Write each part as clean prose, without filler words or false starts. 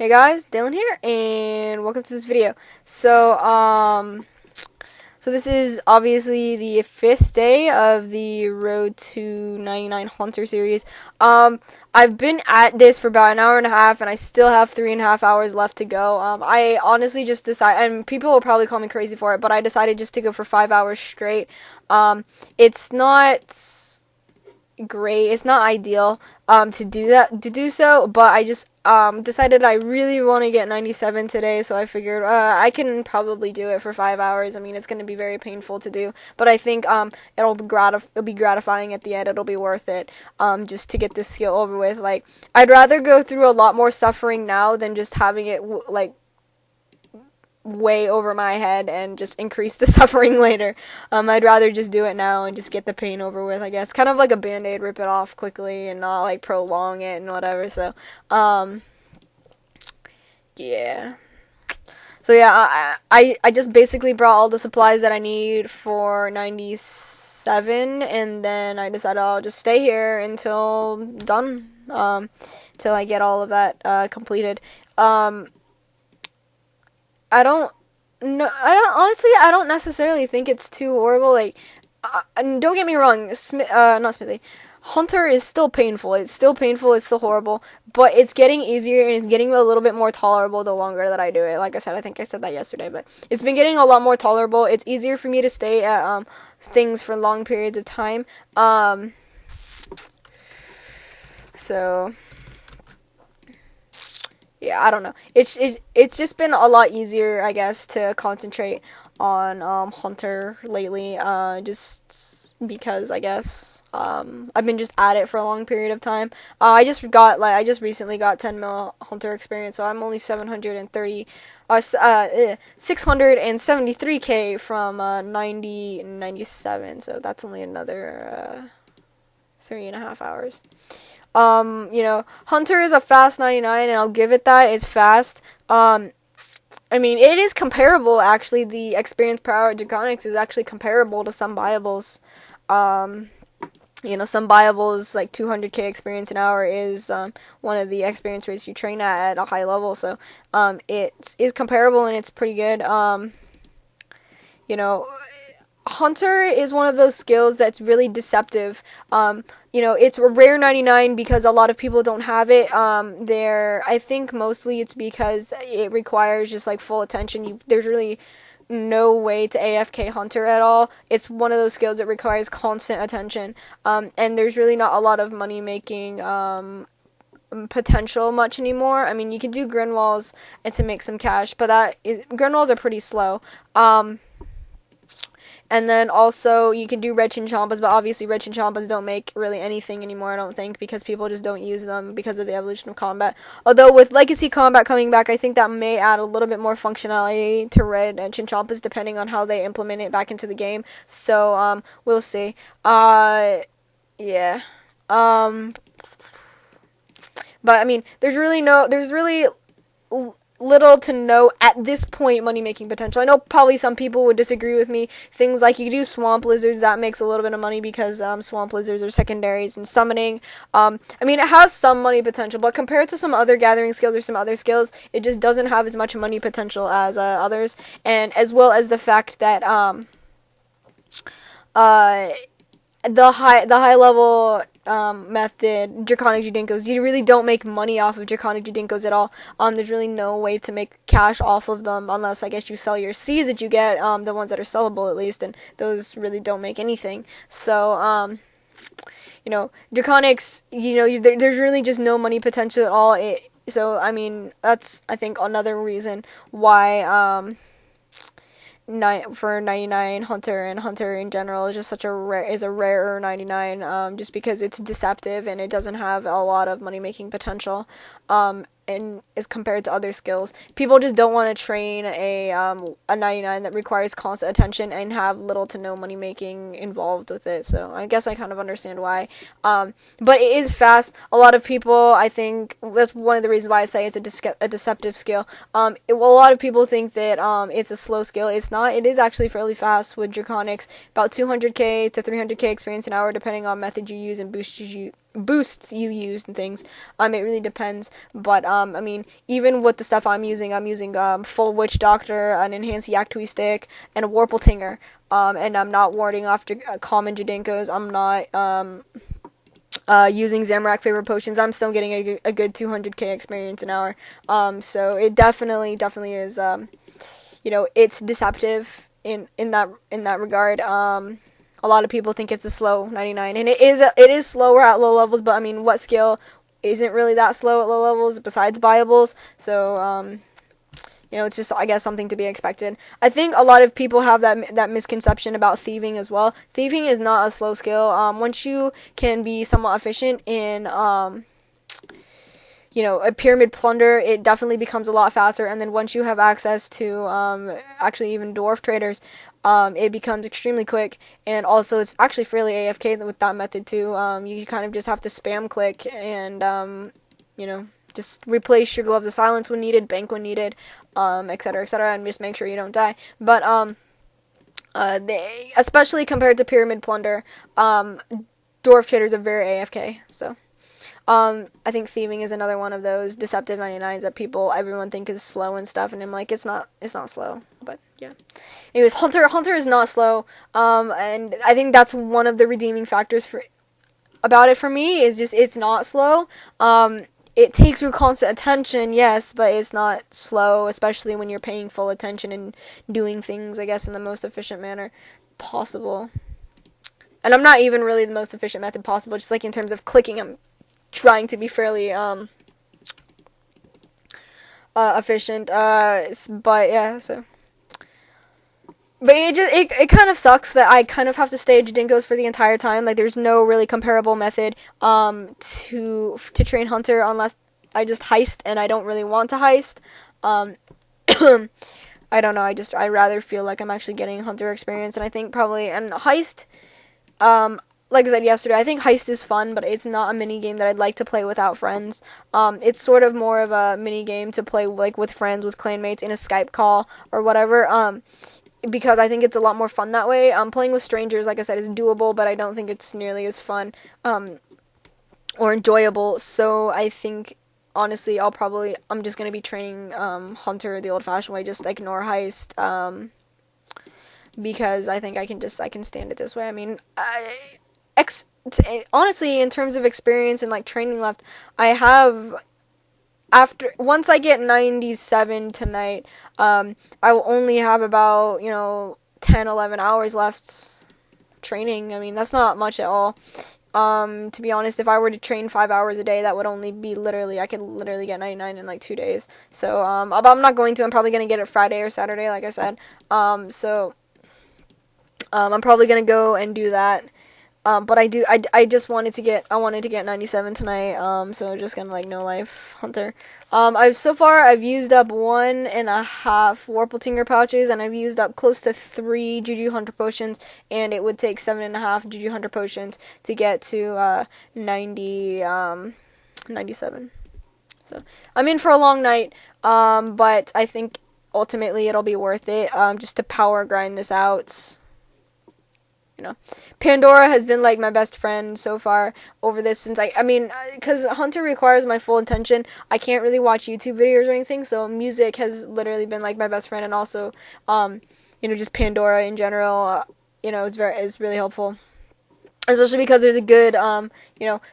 Hey guys, Dylan here, and welcome to this video. So this is obviously the 5th day of the Road to 99 Hunter series. I've been at this for about an hour and a half, and I still have 3.5 hours left to go. I honestly just decided, and people will probably call me crazy for it, but I decided just to go for 5 hours straight. It's not great. It's not ideal to do so, but I just decided I really want to get 97 today, so I figured I can probably do it for 5 hours. I mean, it's going to be very painful to do, but I think it'll be gratifying at the end. It'll be worth it just to get this skill over with. Like, I'd rather go through a lot more suffering now than just having it like way over my head and just increase the suffering later. I'd rather just do it now and just get the pain over with, I guess. Kind of like a band-aid, rip it off quickly and not like prolong it and whatever. So, yeah. So yeah, I just basically brought all the supplies that I need for 97, and then I decided I'll just stay here until done, till I get all of that completed. I don't no, I don't necessarily think it's too horrible. Like, and don't get me wrong, not Smithy. Hunter is still painful. It's still painful. It's still horrible, but it's getting easier and it's getting a little bit more tolerable the longer that I do it. Like I said, I think I said that yesterday, but it's been getting a lot more tolerable. It's easier for me to stay at things for long periods of time. So yeah, I don't know. It's just been a lot easier, I guess, to concentrate on Hunter lately. Just because I guess I've been just at it for a long period of time. I just recently got 10 mil Hunter experience, so I'm only 673k from 97. So that's only another 3.5 hours. Hunter is a fast 99, and I'll give it that. It's fast. I mean, it is comparable, actually. The experience per hour at Draconics is actually comparable to some Biables. Some Biables, like 200k experience an hour, is one of the experience rates you train at a high level. So, it is comparable, and it's pretty good. You know, Hunter is one of those skills that's really deceptive. It's a rare 99 because a lot of people don't have it. I think mostly it's because it requires just like full attention. There's really no way to AFK Hunter at all. It's one of those skills that requires constant attention. And there's really not a lot of money making potential much anymore. I mean, you can do Grinwalls and to make some cash, but Grinwalls are pretty slow. And then also you can do Red Chinchampas, but obviously Red Chinchampas don't make really anything anymore, I don't think, because people just don't use them because of the evolution of combat. Although with Legacy Combat coming back, I think that may add a little bit more functionality to Red and Chinchampas depending on how they implement it back into the game. So, we'll see. Yeah. But I mean, there's really little to no at this point money making potential. I know probably some people would disagree with me. Things like you can do swamp lizards, that makes a little bit of money because swamp lizards are secondaries and summoning. I mean, it has some money potential, but compared to some other gathering skills or some other skills, it just doesn't have as much money potential as others, and as well as the fact that the high level method, Draconic Judinkos, you really don't make money off of Draconic Judinkos at all. There's really no way to make cash off of them unless I guess you sell your Cs that you get, the ones that are sellable at least, and those really don't make anything. So Draconics, there's really just no money potential at all. So I mean, that's I think another reason why for 99 Hunter and Hunter in general is just a rarer 99, just because it's deceptive and it doesn't have a lot of money making potential, and as compared to other skills, people just don't want to train a 99 that requires constant attention and have little to no money making involved with it. So I guess I kind of understand why. But it is fast. A lot of people, I think that's one of the reasons why I say it's a deceptive skill. A lot of people think that it's a slow skill. It's not. It is actually fairly fast with Draconics. About 200k to 300k experience an hour, depending on method you use and boosts you use and things. It really depends. But I mean, even with the stuff I'm using full witch doctor, an enhanced Yaktui stick, and a Warpletinger. And I'm not warding off common Jadinkos. I'm not using Zamorak favorite potions. I'm still getting a good 200k experience an hour. So it definitely is. It's deceptive in that regard. A lot of people think it's a slow 99, and it is slower at low levels. But I mean, what skill isn't really that slow at low levels besides Biables? So it's just, I guess, something to be expected. I think a lot of people have that misconception about thieving as well. Thieving is not a slow skill. Once you can be somewhat efficient in a pyramid plunder, it definitely becomes a lot faster. And then once you have access to actually even dwarf traders, it becomes extremely quick. And also, it's actually fairly AFK with that method too. You kind of just have to spam click and just replace your gloves of silence when needed, bank when needed, etc., and just make sure you don't die. But especially compared to pyramid plunder, dwarf traders are very AFK. So I think thieving is another one of those deceptive 99s that everyone think is slow and stuff, and I'm like, it's not slow. But yeah. Anyways, Hunter is not slow. And I think that's one of the redeeming factors about it for me, is just it's not slow. It takes your constant attention, yes, but it's not slow, especially when you're paying full attention and doing things, I guess, in the most efficient manner possible. And I'm not even really the most efficient method possible, just like in terms of clicking, I'm trying to be fairly efficient. But yeah, so. But it kind of sucks that I kind of have to stay at Jadinkos for the entire time. Like, there's no really comparable method to train Hunter unless I just heist, and I don't really want to heist. I don't know. I rather feel like I'm actually getting Hunter experience, and I think probably and heist. Like I said yesterday, I think heist is fun, but it's not a mini game that I'd like to play without friends. It's sort of more of a mini game to play like with friends, with clanmates in a Skype call or whatever. Because I think it's a lot more fun that way. Playing with strangers, like I said, is doable, but I don't think it's nearly as fun or enjoyable. So I think, honestly, I'm just going to be training Hunter the old-fashioned way, just ignore heist, because I think I can stand it this way. I mean, honestly, in terms of experience and like training left, I have... once I get 97 tonight, I will only have about 10, 11 hours left training. I mean, that's not much at all. To be honest, if I were to train 5 hours a day, that would only be I could literally get 99 in like 2 days. So I'm not going to. I'm probably gonna get it Friday or Saturday, like I said. So I'm probably gonna go and do that. But I just wanted to get 97 tonight. So just gonna like no life Hunter. I've used up 1.5 Warpletinger pouches, and I've used up close to 3 Juju Hunter potions, and it would take 7.5 Juju Hunter potions to get to 97. So I'm in for a long night. But I think ultimately it'll be worth it. Just to power grind this out. Pandora has been like my best friend so far over this since because Hunter requires my full attention. I can't really watch YouTube videos or anything, so music has literally been like my best friend, and also just Pandora in general, it's really helpful. Especially because there's a good,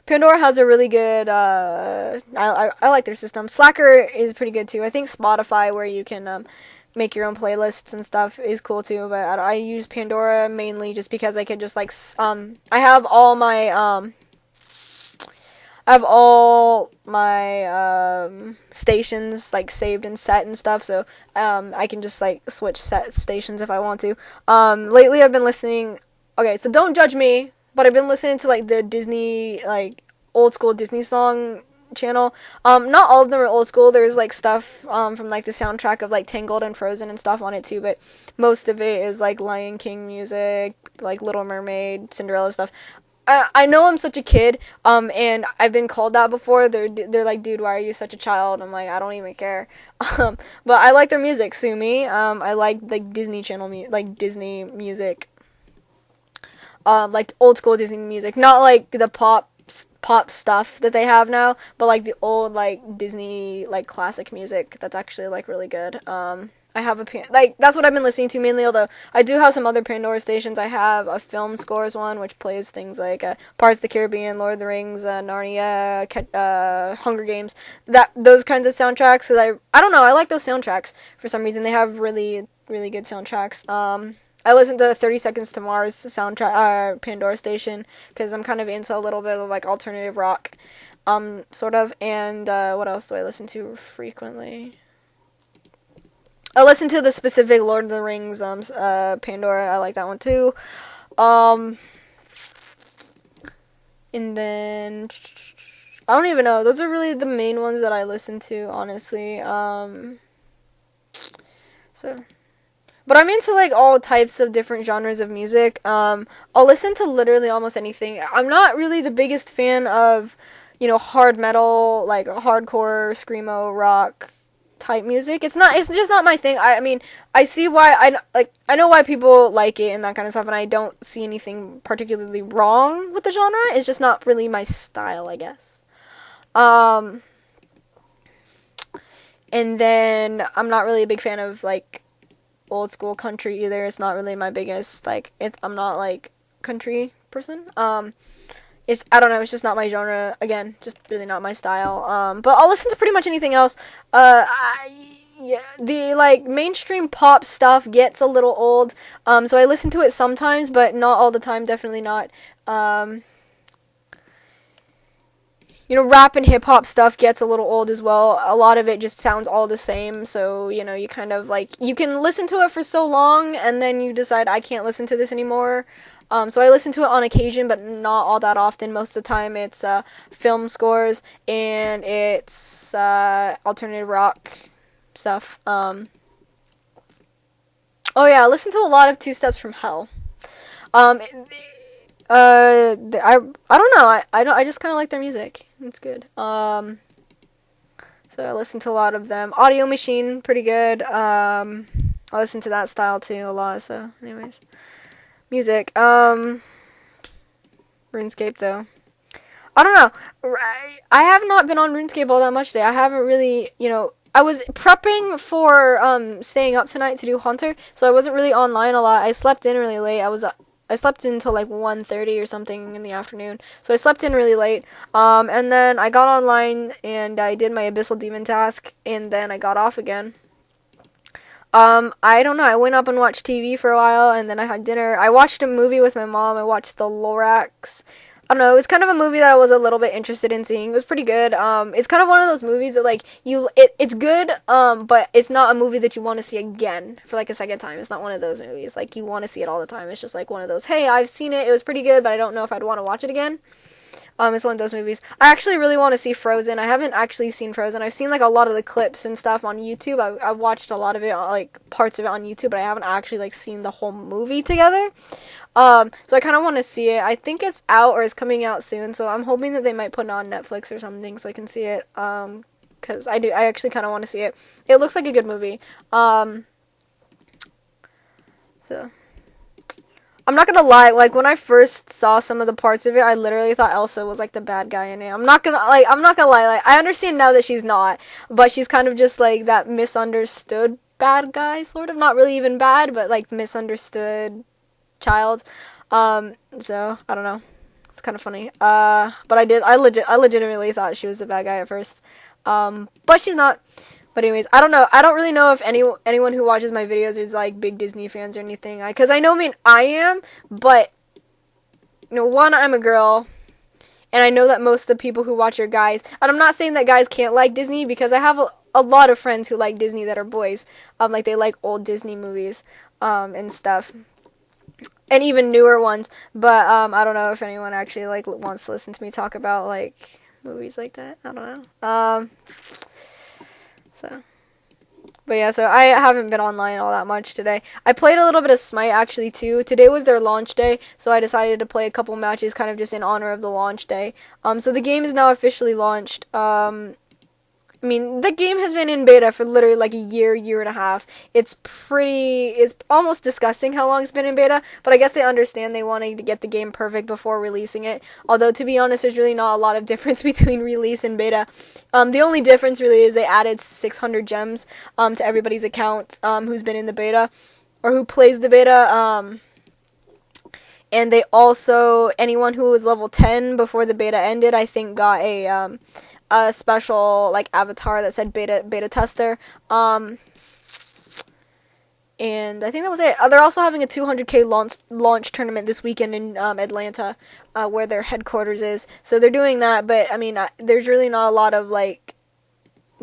Pandora has a really good, I like their system. Slacker is pretty good too. I think Spotify, where you can make your own playlists and stuff, is cool too, but I use Pandora mainly just because I can just like I have all my stations like saved and set and stuff, so I can just like switch stations if I want to. Lately I've been listening. Okay, so don't judge me, but I've been listening to like the Disney, like old school Disney song channel. Not all of them are old school. There's like stuff from like the soundtrack of like Tangled and Frozen and stuff on it too, but most of it is like Lion King music, like Little Mermaid, Cinderella stuff. I know I'm such a kid, and I've been called that before. They're like, dude, why are you such a child? I'm like, I don't even care. But I like their music, sue me. I like Disney Channel like Disney music. Like old school Disney music, not like the pop stuff that they have now, but like the old like Disney like classic music that's actually like really good. I have like that's what I've been listening to mainly. Although I do have some other Pandora stations. I have a film scores one which plays things like Pirates of the Caribbean, Lord of the Rings, Narnia, Hunger Games. Those kinds of soundtracks. Cause I don't know. I like those soundtracks for some reason. They have really really good soundtracks. I listen to 30 Seconds to Mars soundtrack Pandora station because I'm kind of into a little bit of like alternative rock, sort of. And what else do I listen to frequently? I listen to the specific Lord of the Rings Pandora. I like that one too. Um, and then I don't even know. Those are really the main ones that I listen to, honestly. So, but I'm into like all types of different genres of music. I'll listen to literally almost anything. I'm not really the biggest fan of, hard metal, like hardcore screamo rock type music. It's just not my thing. I mean, I see why I know why people like it and that kind of stuff, and I don't see anything particularly wrong with the genre. It's just not really my style, I guess. Um, and then I'm not really a big fan of like old school country either. It's not really my biggest I'm not like country person. I don't know, it's just not my genre. Again, just really not my style. But I'll listen to pretty much anything else. Yeah, the like mainstream pop stuff gets a little old. So I listen to it sometimes, but not all the time. Definitely not. Rap and hip hop stuff gets a little old as well. A lot of it just sounds all the same. So, you kind of you can listen to it for so long and then you decide I can't listen to this anymore. So I listen to it on occasion, but not all that often. Most of the time it's film scores and it's alternative rock stuff. Oh yeah, I listen to a lot of Two Steps from Hell. Um, I don't know. I just kind of like their music. It's good. So I listen to a lot of them. Audio Machine, pretty good. I listen to that style too a lot. So, anyways, music. RuneScape though. I don't know. I have not been on RuneScape all that much today. I haven't really, I was prepping for staying up tonight to do Hunter, so I wasn't really online a lot. I slept in really late. I slept in until like 1:30 or something in the afternoon. So I slept in really late. And then I got online and I did my Abyssal Demon task and then I got off again. I don't know. I went up and watched TV for a while and then I had dinner. I watched a movie with my mom. I watched The Lorax. I don't know. It was kind of a movie that I was a little bit interested in seeing. It was pretty good. It's kind of one of those movies that it's good. But it's not a movie that you want to see again for like a second time. It's not one of those movies like you want to see it all the time. It's just like one of those. Hey, I've seen it. It was pretty good, but I don't know if I'd want to watch it again. It's one of those movies. I actually really want to see Frozen. I haven't actually seen Frozen. I've seen like a lot of the clips and stuff on YouTube. I've watched a lot of it, like parts of it on YouTube, but I haven't actually like seen the whole movie together. So I kind of want to see it. I think it's out or it's coming out soon, so I'm hoping that they might put it on Netflix or something so I can see it. Because I actually kind of want to see it. It looks like a good movie. So I'm not gonna lie, like when I first saw some of the parts of it, I literally thought Elsa was like the bad guy in it. I'm not gonna lie, like I understand now that she's not, but she's kind of just like that misunderstood bad guy, sort of. Not really even bad, but like misunderstood child. So I don't know. It's kind of funny. But I legitimately thought she was the bad guy at first. But she's not. But anyways, I don't know. I don't really know if anyone who watches my videos is like big Disney fans or anything. Because I know, I am, but one, I'm a girl, and I know that most of the people who watch are guys. And I'm not saying that guys can't like Disney because I have a lot of friends who like Disney that are boys. Like they like old Disney movies, and stuff. And even newer ones, but I don't know if anyone actually like wants to listen to me talk about like movies like that. I don't know. But yeah, so I haven't been online all that much today. I played a little bit of Smite actually too. Today was their launch day, so I decided to play a couple matches kind of just in honor of the launch day. So the game is now officially launched. I mean, the game has been in beta for literally like a year and a half. It's almost disgusting how long it's been in beta, but I guess they understand they wanted to get the game perfect before releasing it. Although, to be honest, there's really not a lot of difference between release and beta. The only difference really is they added 600 gems, to everybody's account, who's been in the beta, or who plays the beta, and they also, anyone who was level 10 before the beta ended, I think got a special like avatar that said beta tester. And I think that was it. They're also having a 200k launch tournament this weekend in Atlanta, where their headquarters is. So they're doing that, but I mean, there's really not a lot of like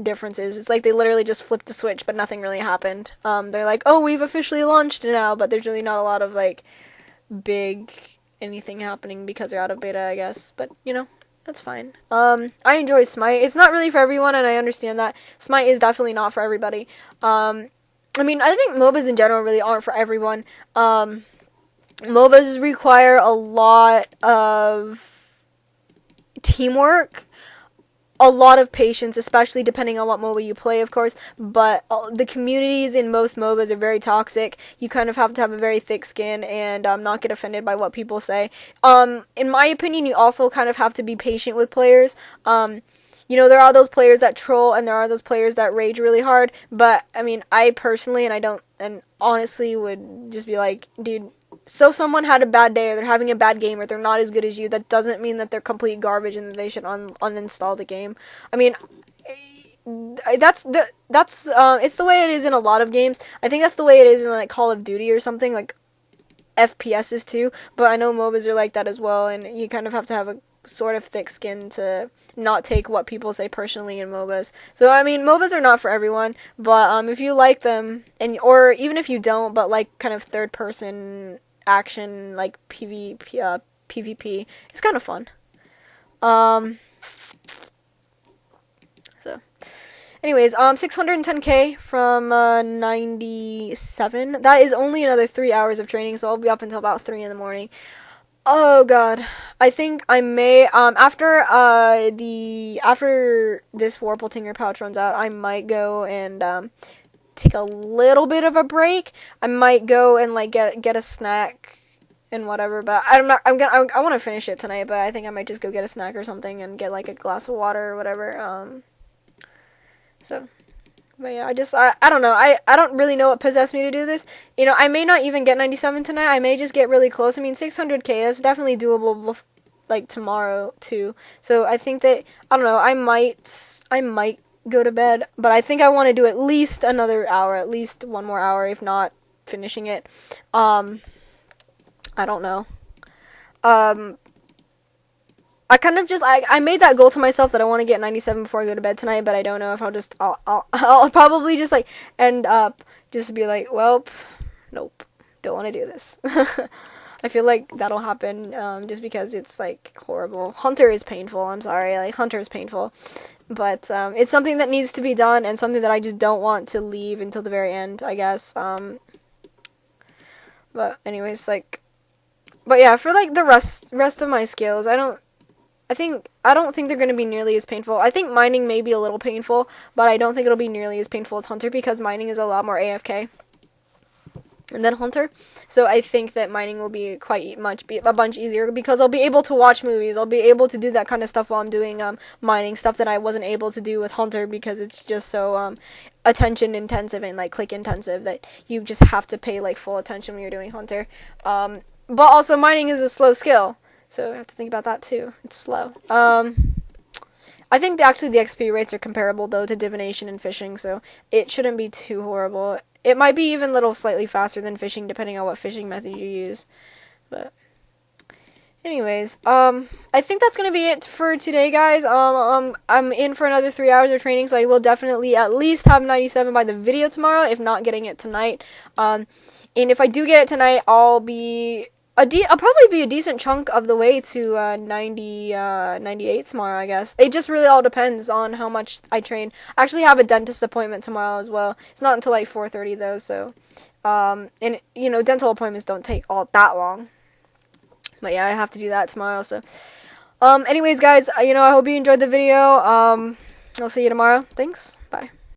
differences. It's like they literally just flipped a switch, but nothing really happened. They're like, oh, we've officially launched it now, but there's really not a lot of like big anything happening because they're out of beta, I guess. But you know, that's fine. I enjoy Smite. It's not really for everyone, and I understand that. Smite is definitely not for everybody. I mean, I think MOBAs in general really aren't for everyone. MOBAs require a lot of teamwork, a lot of patience, especially depending on what MOBA you play, of course, but the communities in most MOBAs are very toxic. You kind of have to have a very thick skin and not get offended by what people say. In my opinion, you also kind of have to be patient with players. You know, there are those players that troll and there are those players that rage really hard, but, I mean, I personally, and honestly would just be like, dude, so someone had a bad day or they're having a bad game or they're not as good as you, that doesn't mean that they're complete garbage and that they should uninstall the game. I mean, it's the way it is in a lot of games. I think that's the way it is in like Call of Duty or something, like FPSs too, but I know MOBAs are like that as well, and you kind of have to have a sort of thick skin to not take what people say personally in MOBAs. So I mean, MOBAs are not for everyone, but if you like them, or even if you don't, but like kind of third person action like PvP, it's kind of fun. So anyways, 610k from 97. That is only another 3 hours of training, so I'll be up until about 3 in the morning. Oh god, I think I may after this Warpletinger pouch runs out, I might go and take a little bit of a break. I might go and like get a snack and whatever, but I want to finish it tonight, but I think I might just go get a snack or something and get like a glass of water or whatever. So but yeah, I don't know. I don't really know what possessed me to do this. You know, I may not even get 97 tonight. I may just get really close. I mean, 600k, that's definitely doable, like, tomorrow, too. So I think that, I don't know, I might go to bed. But I think I want to do at least another hour, at least one more hour, if not finishing it. I don't know. I kind of just, I made that goal to myself that I want to get 97 before I go to bed tonight, but I don't know if I'll probably just, like, end up just be like, well, nope, don't want to do this. I feel like that'll happen, just because it's, like, horrible. Hunter is painful, I'm sorry, like, Hunter is painful. But, it's something that needs to be done, and something that I just don't want to leave until the very end, I guess. But, anyways, like, but yeah, for, like, the rest of my skills, I don't think they're going to be nearly as painful. I think mining may be a little painful, but I don't think it'll be nearly as painful as Hunter because mining is a lot more AFK than Hunter. So I think that mining will be a bunch easier because I'll be able to watch movies. I'll be able to do that kind of stuff while I'm doing mining, stuff that I wasn't able to do with Hunter because it's just so attention intensive and like click intensive that you just have to pay like full attention when you're doing Hunter. But also mining is a slow skill. So I have to think about that too. It's slow. I think actually the XP rates are comparable though to divination and fishing, so it shouldn't be too horrible. It might be even a little slightly faster than fishing depending on what fishing method you use. But anyways, I think that's gonna be it for today, guys. I'm in for another 3 hours of training, so I will definitely at least have 97 by the video tomorrow, if not getting it tonight. And if I do get it tonight, I'll probably be a decent chunk of the way to 98 tomorrow, I guess. It just really all depends on how much I train. I actually have a dentist appointment tomorrow as well. It's not until like 4:30 though, so and you know, dental appointments don't take all that long. But yeah, I have to do that tomorrow, so anyways, guys, you know, I hope you enjoyed the video. I'll see you tomorrow. Thanks. Bye.